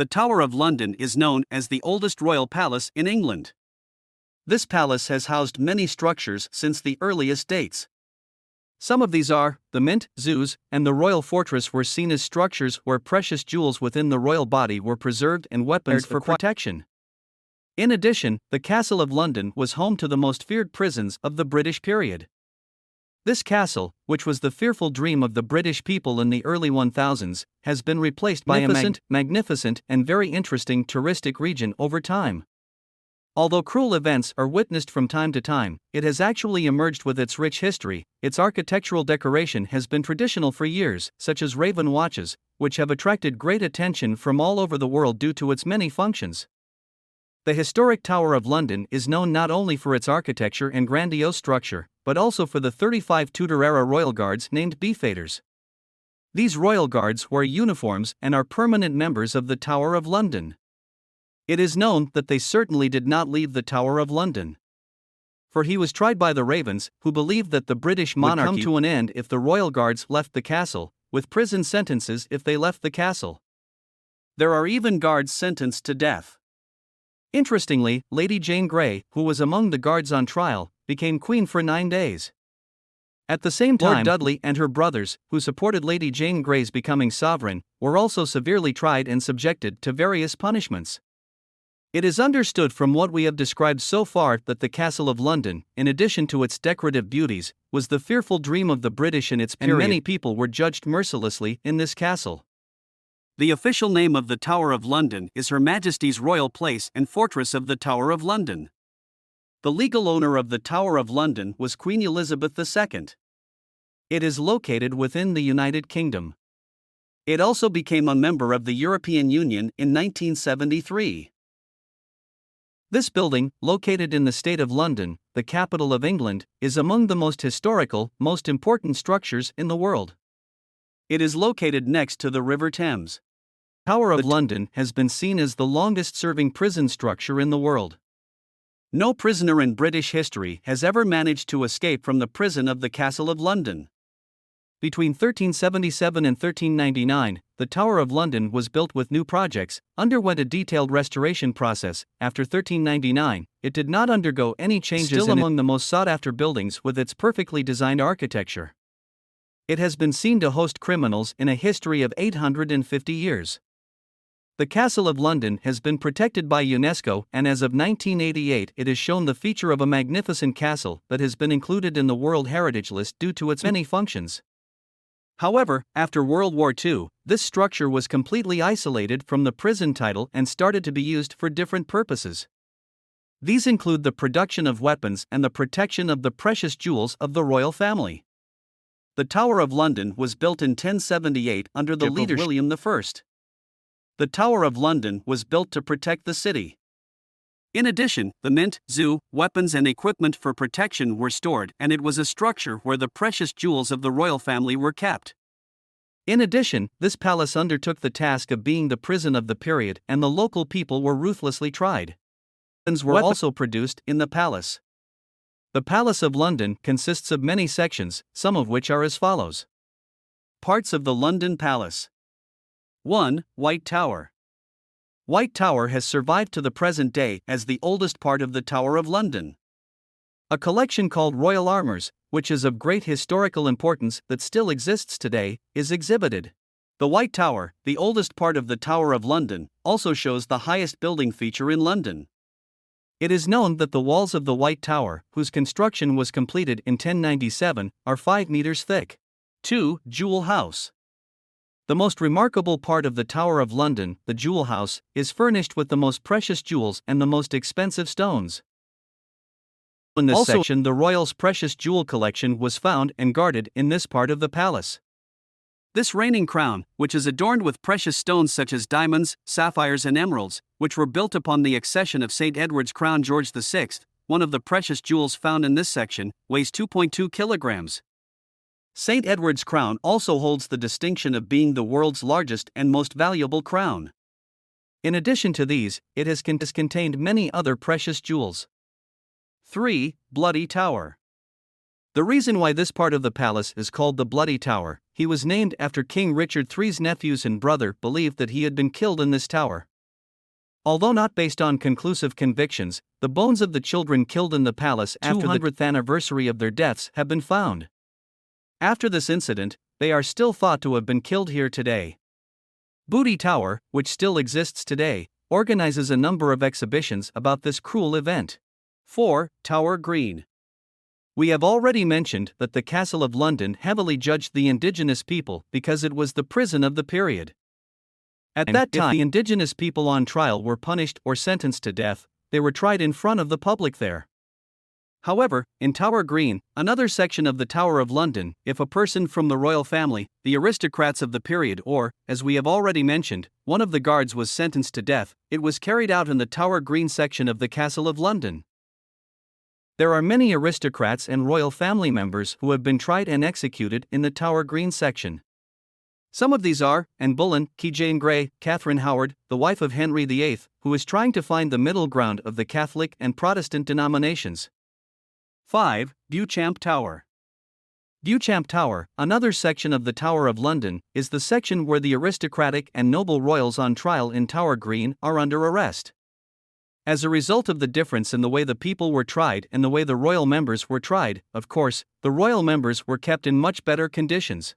The Tower of London is known as the oldest royal palace in England. This palace has housed many structures since the earliest dates. Some of these are the Mint, zoos, and the Royal Fortress were seen as structures where precious jewels within the royal body were preserved and weapons for protection. In addition, the Castle of London was home to the most feared prisons of the British period. This castle, which was the fearful dream of the British people in the early 1000s, has been replaced by a magnificent and very interesting touristic region over time. Although cruel events are witnessed from time to time, it has actually emerged with its rich history. Its architectural decoration has been traditional for years, such as raven watches, which have attracted great attention from all over the world due to its many functions. The historic Tower of London is known not only for its architecture and grandiose structure, but also for the 35 Tudor-era royal guards named Beefeaters. These royal guards wear uniforms and are permanent members of the Tower of London. It is known that they certainly did not leave the Tower of London. For he was tried by the Ravens, who believed that the British monarchy would come to an end if the royal guards left the castle, with prison sentences if they left the castle. There are even guards sentenced to death. Interestingly, Lady Jane Grey, who was among the guards on trial, became queen for 9 days. At the same time, Lord Dudley and her brothers, who supported Lady Jane Grey's becoming sovereign, were also severely tried and subjected to various punishments. It is understood from what we have described so far that the Castle of London, in addition to its decorative beauties, was the fearful dream of the British in its period, and many people were judged mercilessly in this castle. The official name of the Tower of London is Her Majesty's Royal Place and Fortress of the Tower of London. The legal owner of the Tower of London was Queen Elizabeth II. It is located within the United Kingdom. It also became a member of the European Union in 1973. This building, located in the state of London, the capital of England, is among the most historical, most important structures in the world. It is located next to the River Thames. Tower of London has been seen as the longest-serving prison structure in the world. No prisoner in British history has ever managed to escape from the prison of the Castle of London. Between 1377 and 1399, the Tower of London was built with new projects, underwent a detailed restoration process. After 1399, it did not undergo any changes. Still among the most sought-after buildings with its perfectly designed architecture. It has been seen to host criminals in a history of 850 years. The Castle of London has been protected by UNESCO, and as of 1988 it is shown the feature of a magnificent castle that has been included in the World Heritage List due to its many functions. However, after World War II, this structure was completely isolated from the prison title and started to be used for different purposes. These include the production of weapons and the protection of the precious jewels of the royal family. The Tower of London was built in 1078 under the leadership of William I. The Tower of London was built to protect the city. In addition, the Mint, zoo, weapons and equipment for protection were stored, and it was a structure where the precious jewels of the royal family were kept. In addition, this palace undertook the task of being the prison of the period, and the local people were ruthlessly tried. Weapons were also produced in the palace. The Palace of London consists of many sections, some of which are as follows. Parts of the London Palace. 1. White Tower. White Tower has survived to the present day as the oldest part of the Tower of London. A collection called Royal Armours, which is of great historical importance that still exists today, is exhibited. The White Tower, the oldest part of the Tower of London, also shows the highest building feature in London. It is known that the walls of the White Tower, whose construction was completed in 1097, are 5 meters thick. 2. Jewel House. The most remarkable part of the Tower of London, the Jewel House, is furnished with the most precious jewels and the most expensive stones. In this section, the royals' precious jewel collection was found and guarded in this part of the palace. This reigning crown, which is adorned with precious stones such as diamonds, sapphires and emeralds, which were built upon the accession of St. Edward's crown George VI, one of the precious jewels found in this section, weighs 2.2 kilograms. St. Edward's crown also holds the distinction of being the world's largest and most valuable crown. In addition to these, it has contained many other precious jewels. 3. Bloody Tower. The reason why this part of the palace is called the Bloody Tower, he was named after King Richard III's nephews and brother believed that he had been killed in this tower. Although not based on conclusive convictions, the bones of the children killed in the palace after the 200th anniversary of their deaths have been found. After this incident, they are still thought to have been killed here today. Booty Tower, which still exists today, organizes a number of exhibitions about this cruel event. 4. Tower Green. We have already mentioned that the Castle of London heavily judged the indigenous people because it was the prison of the period. At that time, if the indigenous people on trial were punished or sentenced to death, they were tried in front of the public there. However, in Tower Green, another section of the Tower of London, if a person from the royal family, the aristocrats of the period, or, as we have already mentioned, one of the guards was sentenced to death, it was carried out in the Tower Green section of the Castle of London. There are many aristocrats and royal family members who have been tried and executed in the Tower Green section. Some of these are Anne Boleyn, Jane Grey, Catherine Howard, the wife of Henry VIII, who is trying to find the middle ground of the Catholic and Protestant denominations. 5. Beauchamp Tower. Beauchamp Tower, another section of the Tower of London, is the section where the aristocratic and noble royals on trial in Tower Green are under arrest. As a result of the difference in the way the people were tried and the way the royal members were tried, of course, the royal members were kept in much better conditions.